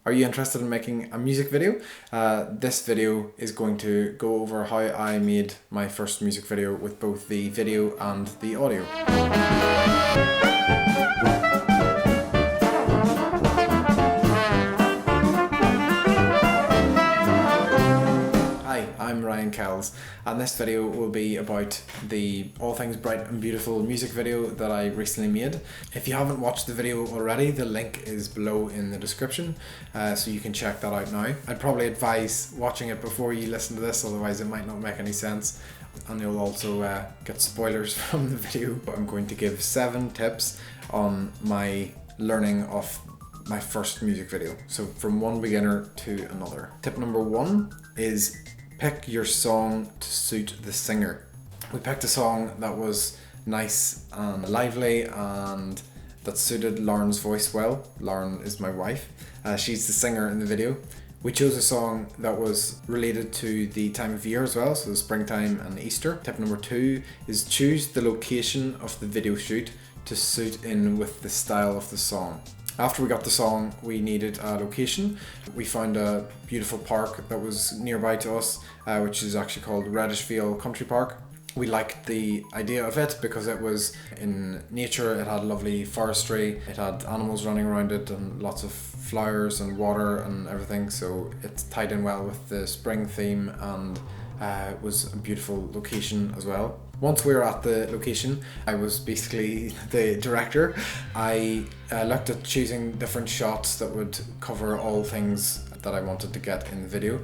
Are you interested in making a music video? This video is going to go over how I made my first music video with both the video and the audio. Hi, I'm Ryan Kells, and this video will be about the All Things Bright and Beautiful music video that I recently made. If you haven't watched the video already, the link is below in the description, so you can check that out now. I'd probably advise watching it before you listen to this, otherwise it might not make any sense, and you'll also get spoilers from the video. I'm going to give 7 tips on my learning of my first music video, so from one beginner to another. Tip number 1 is pick your song to suit the singer. We picked a song that was nice and lively and that suited Lauren's voice well. Lauren is my wife. She's the singer in the video. We chose a song that was related to the time of year as well, so the springtime and Easter. Tip number 2 is choose the location of the video shoot to suit in with the style of the song. After we got the song, we needed a location. We found a beautiful park that was nearby to us, which is actually called Reddishville Country Park. We liked the idea of it because it was in nature, it had lovely forestry, it had animals running around it and lots of flowers and water and everything, so it tied in well with the spring theme, and it was a beautiful location as well. Once we were at the location, I was basically the director. I looked at choosing different shots that would cover all things that I wanted to get in the video.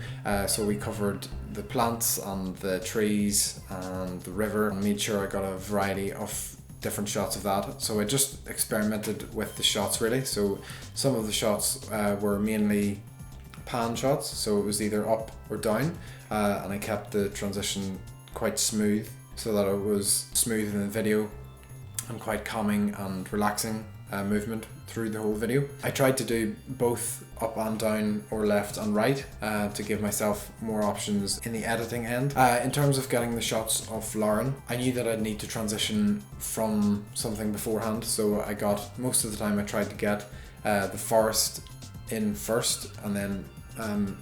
So we covered the plants and the trees and the river, and made sure I got a variety of different shots of that. So I just experimented with the shots really. So some of the shots were mainly pan shots, so it was either up or down, and I kept the transition quite smooth, so that it was smooth in the video and quite calming and relaxing movement through the whole video. I tried to do both up and down or left and right to give myself more options in the editing end. In terms of getting the shots of Lauren, I knew that I'd need to transition from something beforehand, so I got, most of the time I tried to get the forest in first and then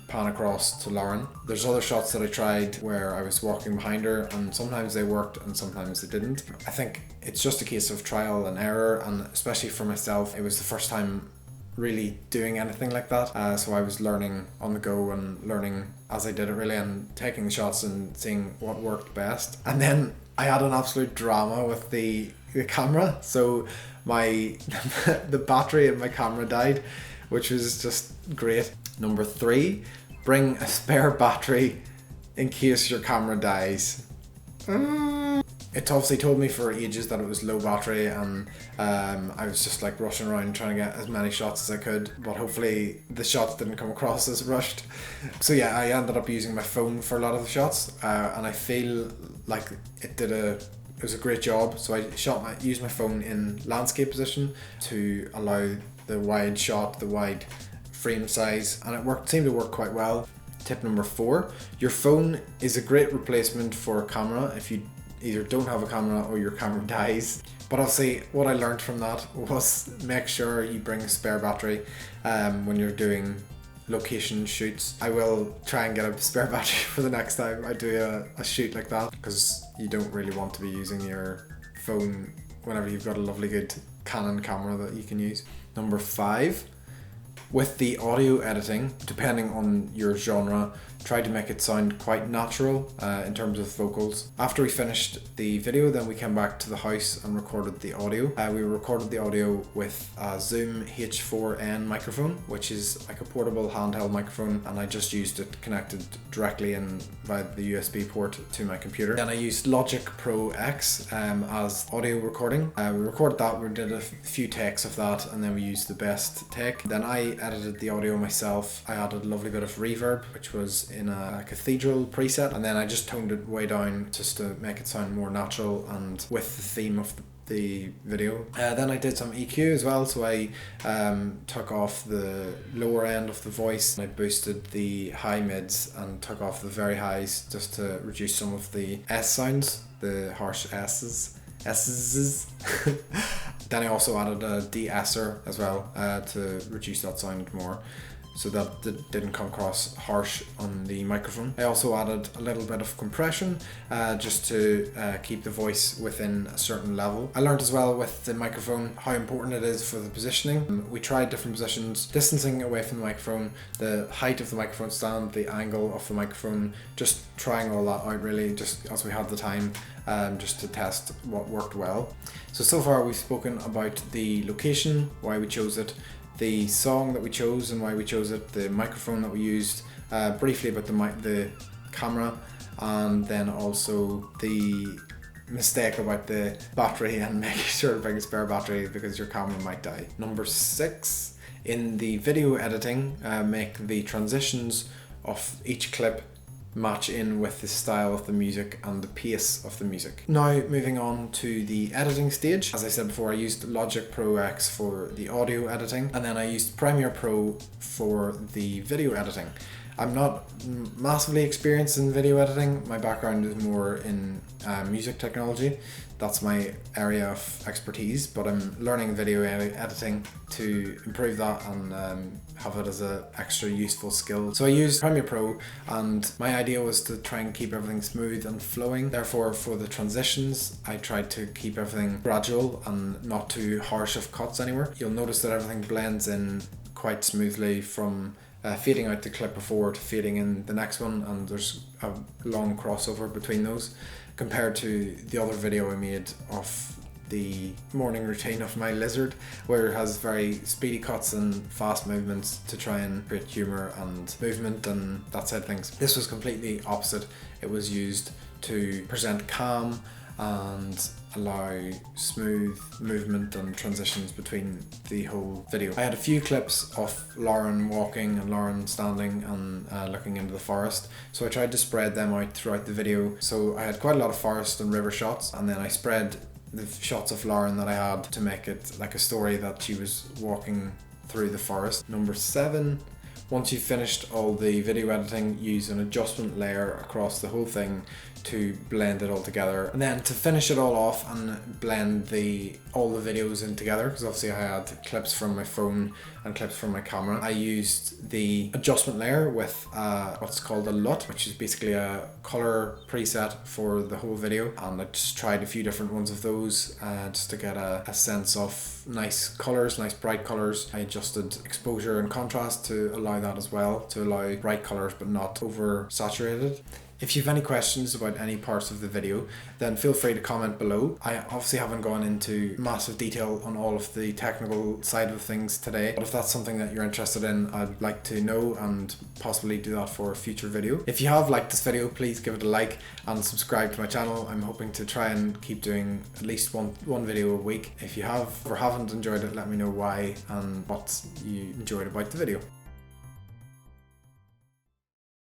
pan across to Lauren. There's other shots that I tried where I was walking behind her, and sometimes they worked and sometimes they didn't. I think it's just a case of trial and error, and especially for myself, it was the first time really doing anything like that, so I was learning on the go and learning as I did it really, and taking the shots and seeing what worked best. And then I had an absolute drama with the camera, so my the battery in my camera died, which was just great. Number 3, bring a spare battery in case your camera dies. It obviously told me for ages that it was low battery, and I was just like rushing around trying to get as many shots as I could, but hopefully the shots didn't come across as rushed. So yeah, I ended up using my phone for a lot of the shots, and I feel like it was a great job. So I used my phone in landscape position to allow the wide shot, the wide frame size, and it seemed to work quite well. Tip number 4, your phone is a great replacement for a camera if you either don't have a camera or your camera dies. But I'll say what I learned from that was make sure you bring a spare battery when you're doing location shoots. I will try and get a spare battery for the next time I do a shoot like that, because you don't really want to be using your phone whenever you've got a lovely good Canon camera that you can use. Number 5, with the audio editing, depending on your genre, try to make it sound quite natural in terms of vocals. After we finished the video, then we came back to the house and recorded the audio. We recorded the audio with a Zoom H4n microphone, which is like a portable handheld microphone, and I just used it connected directly in via the USB port to my computer. Then I used Logic Pro X as audio recording. We recorded that, we did a few takes of that, and then we used the best take. Then I edited the audio myself. I added a lovely bit of reverb, which was in a cathedral preset, and then I just toned it way down just to make it sound more natural and with the theme of the video. Then I did some EQ as well, so I took off the lower end of the voice, and I boosted the high mids and took off the very highs just to reduce some of the S sounds, the harsh S's. Then I also added a de-esser as well to reduce that sound more. so that it didn't come across harsh on the microphone. I also added a little bit of compression just to keep the voice within a certain level. I learned as well with the microphone how important it is for the positioning. We tried different positions, distancing away from the microphone, the height of the microphone stand, the angle of the microphone, just trying all that out really, just as we had the time, just to test what worked well. So far we've spoken about the location, why we chose it, the song that we chose and why we chose it, the microphone that we used, briefly about the camera, and then also the mistake about the battery and making sure to bring a spare battery because your camera might die. Number 6, in the video editing, make the transitions of each clip match in with the style of the music and the pace of the music. Now moving on to the editing stage. As I said before, I used Logic Pro X for the audio editing, and then I used Premiere Pro for the video editing. I'm not massively experienced in video editing. My background is more in music technology. That's my area of expertise, but I'm learning video editing to improve that and have it as an extra useful skill. So I used Premiere Pro, and my idea was to try and keep everything smooth and flowing. Therefore, for the transitions, I tried to keep everything gradual and not too harsh of cuts anywhere. You'll notice that everything blends in quite smoothly from fading out the clip before to fading in the next one, and there's a long crossover between those compared to the other video I made of the morning routine of my lizard, where it has very speedy cuts and fast movements to try and create humour and movement and that side of things. This was completely opposite. It was used to present calm and allow smooth movement and transitions between the whole video. I had a few clips of Lauren walking and Lauren standing and looking into the forest, so I tried to spread them out throughout the video. So I had quite a lot of forest and river shots, and then I spread the shots of Lauren that I had to make it like a story that she was walking through the forest. Number 7, once you've finished all the video editing, use an adjustment layer across the whole thing to blend it all together. And then to finish it all off and blend all the videos in together, because obviously I had clips from my phone and clips from my camera, I used the adjustment layer with what's called a LUT, which is basically a color preset for the whole video. And I just tried a few different ones of those just to get a sense of nice colors, nice bright colors. I adjusted exposure and contrast to allow that as well, to allow bright colors but not over saturated. If you have any questions about any parts of the video, then feel free to comment below. I obviously haven't gone into massive detail on all of the technical side of things today, but if that's something that you're interested in, I'd like to know and possibly do that for a future video. If you have liked this video, please give it a like and subscribe to my channel. I'm hoping to try and keep doing at least one video a week. If you have or haven't enjoyed it, let me know why and what you enjoyed about the video.